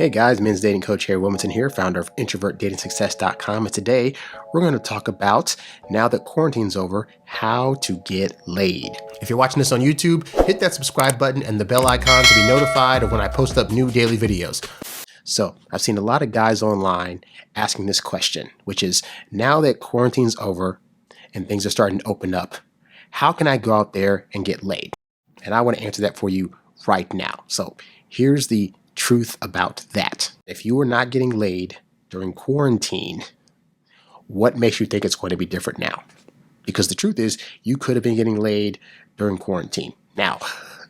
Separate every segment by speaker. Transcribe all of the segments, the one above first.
Speaker 1: Hey guys, men's dating coach HarryWilmington here, founder of introvertdatingsuccess.com. And today we're going to talk about, now that quarantine's over, how to get laid. If you're watching this on YouTube, hit that subscribe button and the bell icon to be notified of when I post up new daily videos. So I've seen a lot of guys online asking this question, which is, now that quarantine's over and things are starting to open up, how can I go out there and get laid? And I want to answer that for you right now. So here's the truth about that. If you are not getting laid during quarantine, what makes you think it's going to be different now? Because the truth is, you could have been getting laid during quarantine. Now,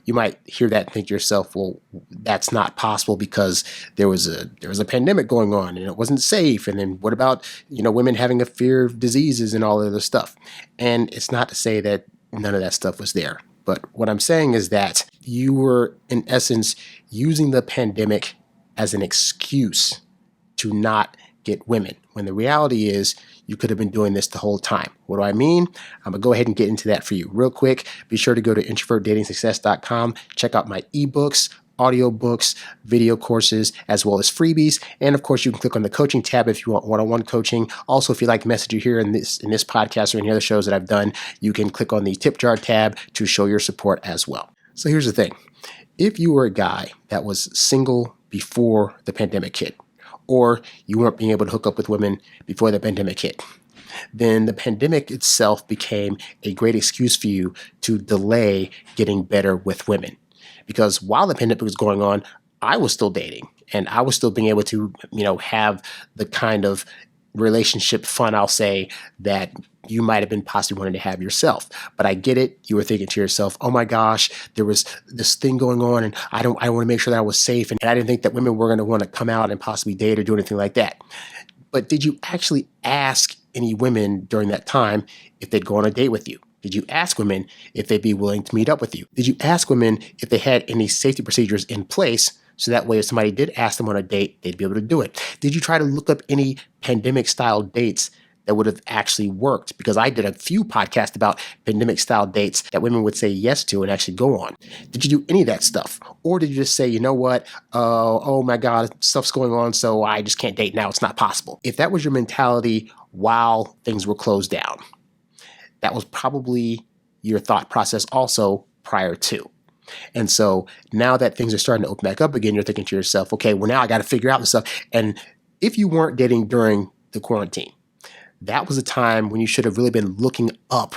Speaker 1: you might hear that and think to yourself, well, that's not possible because there was a pandemic going on and it wasn't safe. And then what about, women having a fear of diseases and all the other stuff? And it's not to say that none of that stuff was there. But what I'm saying is that you were, in essence, using the pandemic as an excuse to not get women, when the reality is you could have been doing this the whole time. What do I mean? I'm going to go ahead and get into that for you real quick. Be sure to go to introvertdatingsuccess.com. Check out my eBooks, audiobooks, video courses, as well as freebies. And of course, you can click on the coaching tab if you want one-on-one coaching. Also, if you like the message you hear in this podcast or any other shows that I've done, you can click on the tip jar tab to show your support as well. So here's the thing. If you were a guy that was single before the pandemic hit, or you weren't being able to hook up with women before the pandemic hit, then the pandemic itself became a great excuse for you to delay getting better with women. Because while the pandemic was going on, I was still dating and I was still being able to, have the kind of relationship fun, I'll say, that you might have been possibly wanting to have yourself. But I get it. You were thinking to yourself, oh my gosh, there was this thing going on and I want to make sure that I was safe. And I didn't think that women were going to want to come out and possibly date or do anything like that. But did you actually ask any women during that time if they'd go on a date with you? Did you ask women if they'd be willing to meet up with you? Did you ask women if they had any safety procedures in place so that way if somebody did ask them on a date, they'd be able to do it? Did you try to look up any pandemic-style dates that would have actually worked? Because I did a few podcasts about pandemic-style dates that women would say yes to and actually go on. Did you do any of that stuff? Or did you just say, you know what, oh my God, stuff's going on, so I just can't date now, it's not possible? If that was your mentality while things were closed down, that was probably your thought process also prior to. And so now that things are starting to open back up again, you're thinking to yourself, okay, well, now I got to figure out this stuff. And if you weren't dating during the quarantine, that was a time when you should have really been looking up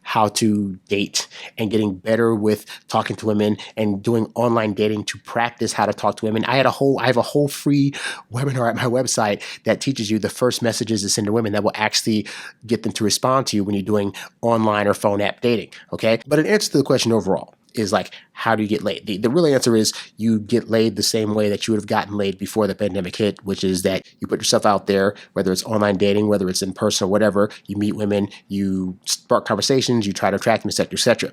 Speaker 1: how to date and getting better with talking to women and doing online dating to practice how to talk to women. I have a whole free webinar at my website that teaches you the first messages to send to women that will actually get them to respond to you when you're doing online or phone app dating. Okay. But in answer to the question overall is like, how do you get laid? The real answer is you get laid the same way that you would have gotten laid before the pandemic hit, which is that you put yourself out there, whether it's online dating, whether it's in person or whatever, you meet women, you spark conversations, you try to attract them, et cetera, et cetera.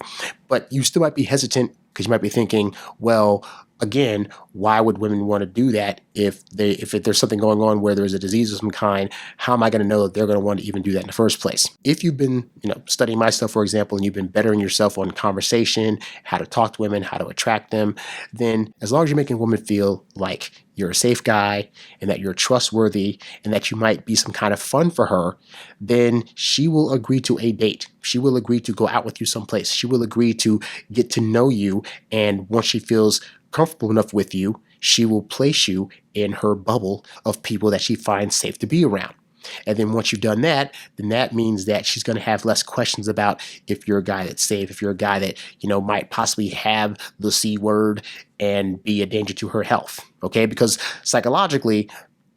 Speaker 1: But you still might be hesitant because you might be thinking, well, again, why would women want to do that if there's something going on where there's a disease of some kind? How am I going to know that they're going to want to even do that in the first place? If you've been, studying my stuff, for example, and you've been bettering yourself on conversation, how to talk to women, how to attract them, then as long as you're making a woman feel like you're a safe guy and that you're trustworthy and that you might be some kind of fun for her, then she will agree to a date. She will agree to go out with you someplace. She will agree to get to know you. And once she feels comfortable enough with you, she will place you in her bubble of people that she finds safe to be around. And then once you've done that, then that means that she's going to have less questions about if you're a guy that's safe, if you're a guy that, might possibly have the C word and be a danger to her health. Okay? Because psychologically,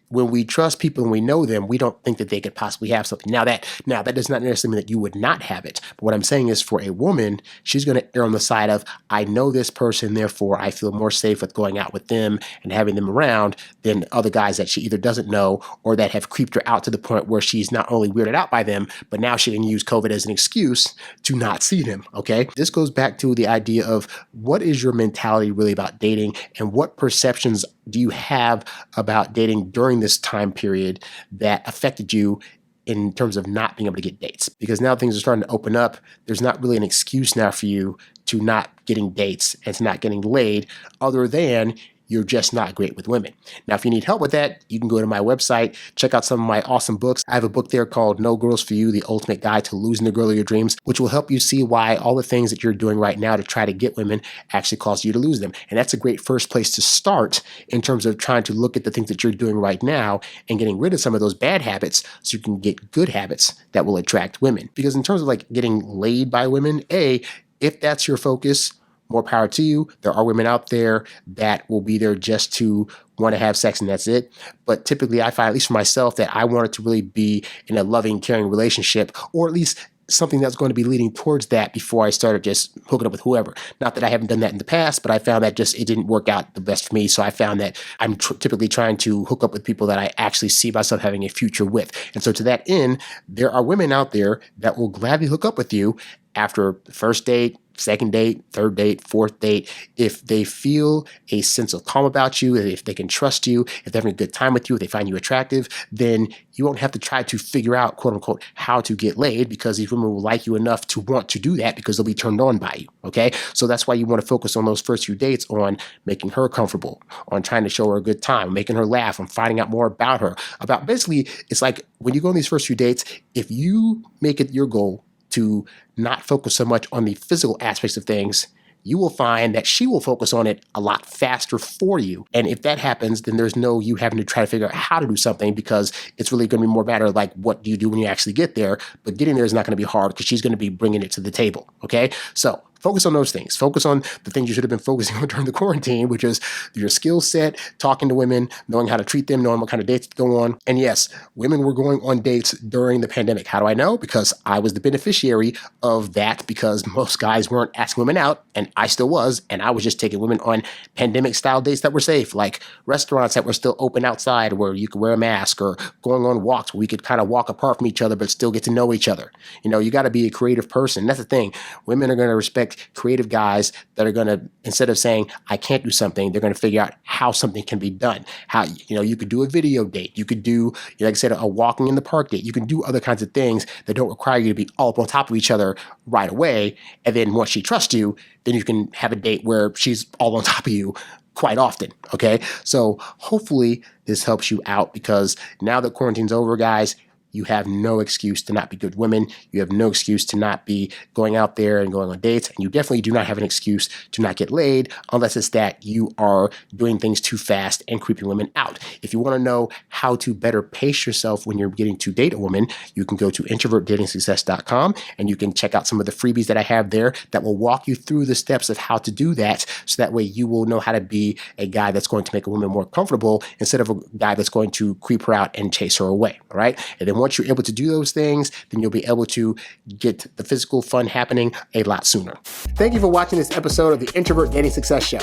Speaker 1: when we trust people and we know them, we don't think that they could possibly have something. Now that does not necessarily mean that you would not have it. But what I'm saying is, for a woman, she's going to err on the side of, I know this person, therefore I feel more safe with going out with them and having them around than other guys that she either doesn't know or that have creeped her out to the point where she's not only weirded out by them, but now she can use COVID as an excuse to not see them. Okay? This goes back to the idea of, what is your mentality really about dating, and what perceptions do you have about dating during this time period that affected you in terms of not being able to get dates? Because now things are starting to open up. There's not really an excuse now for you to not getting dates and to not getting laid, other than you're just not great with women. Now, if you need help with that, you can go to my website, check out some of my awesome books. I have a book there called No Girls For You, The Ultimate Guide to Losing the Girl of Your Dreams, which will help you see why all the things that you're doing right now to try to get women actually cause you to lose them. And that's a great first place to start in terms of trying to look at the things that you're doing right now and getting rid of some of those bad habits so you can get good habits that will attract women. Because in terms of like getting laid by women, if that's your focus, more power to you. There are women out there that will be there just to want to have sex and that's it. But typically I find, at least for myself, that I want it to really be in a loving, caring relationship, or at least something that's going to be leading towards that before I started just hooking up with whoever. Not that I haven't done that in the past, but I found that it didn't work out the best for me. So I found that I'm typically trying to hook up with people that I actually see myself having a future with. And so to that end, there are women out there that will gladly hook up with you after the first date, second date, third date, fourth date, if they feel a sense of calm about you, if they can trust you, if they're having a good time with you, if they find you attractive, then you won't have to try to figure out, quote unquote, how to get laid, because these women will like you enough to want to do that because they'll be turned on by you, okay? So that's why you want to focus on those first few dates on making her comfortable, on trying to show her a good time, making her laugh, on finding out more about her. About basically, it's like when you go on these first few dates, if you make it your goal to not focus so much on the physical aspects of things, you will find that she will focus on it a lot faster for you. And if that happens, then there's no you having to try to figure out how to do something, because it's really going to be more matter of like, what do you do when you actually get there? But getting there is not going to be hard because she's going to be bringing it to the table, okay? So focus on those things. Focus on the things you should have been focusing on during the quarantine, which is your skill set, talking to women, knowing how to treat them, knowing what kind of dates to go on. And yes, women were going on dates during the pandemic. How do I know? Because I was the beneficiary of that, because most guys weren't asking women out, and I still was. And I was just taking women on pandemic style dates that were safe, like restaurants that were still open outside where you could wear a mask, or going on walks where we could kind of walk apart from each other but still get to know each other. You know, you got to be a creative person. That's the thing. Women are going to respect creative guys that are going to, instead of saying, I can't do something, they're going to figure out how something can be done. How, you know, you could do a video date. You could do, like I said, a walking in the park date. You can do other kinds of things that don't require you to be all up on top of each other right away. And then once she trusts you, then you can have a date where she's all on top of you quite often, okay? So hopefully this helps you out, because now that quarantine's over, guys, you have no excuse to not be good women. You have no excuse to not be going out there and going on dates. And you definitely do not have an excuse to not get laid, unless it's that you are doing things too fast and creeping women out. If you want to know how to better pace yourself when you're getting to date a woman, you can go to introvertdatingsuccess.com and you can check out some of the freebies that I have there that will walk you through the steps of how to do that. So that way you will know how to be a guy that's going to make a woman more comfortable instead of a guy that's going to creep her out and chase her away. All right. And then once you're able to do those things, then you'll be able to get the physical fun happening a lot sooner. Thank you for watching this episode of the Introvert Dating Success Show.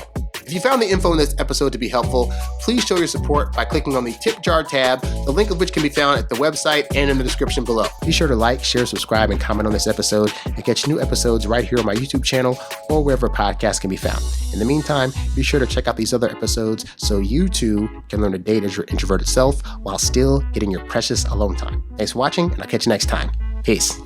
Speaker 1: If you found the info in this episode to be helpful, please show your support by clicking on the tip jar tab, the link of which can be found at the website and in the description below. Be sure to like, share, subscribe, and comment on this episode, and catch new episodes right here on my YouTube channel or wherever podcasts can be found. In the meantime, be sure to check out these other episodes so you too can learn to date as your introverted self while still getting your precious alone time. Thanks for watching, and I'll catch you next time. Peace.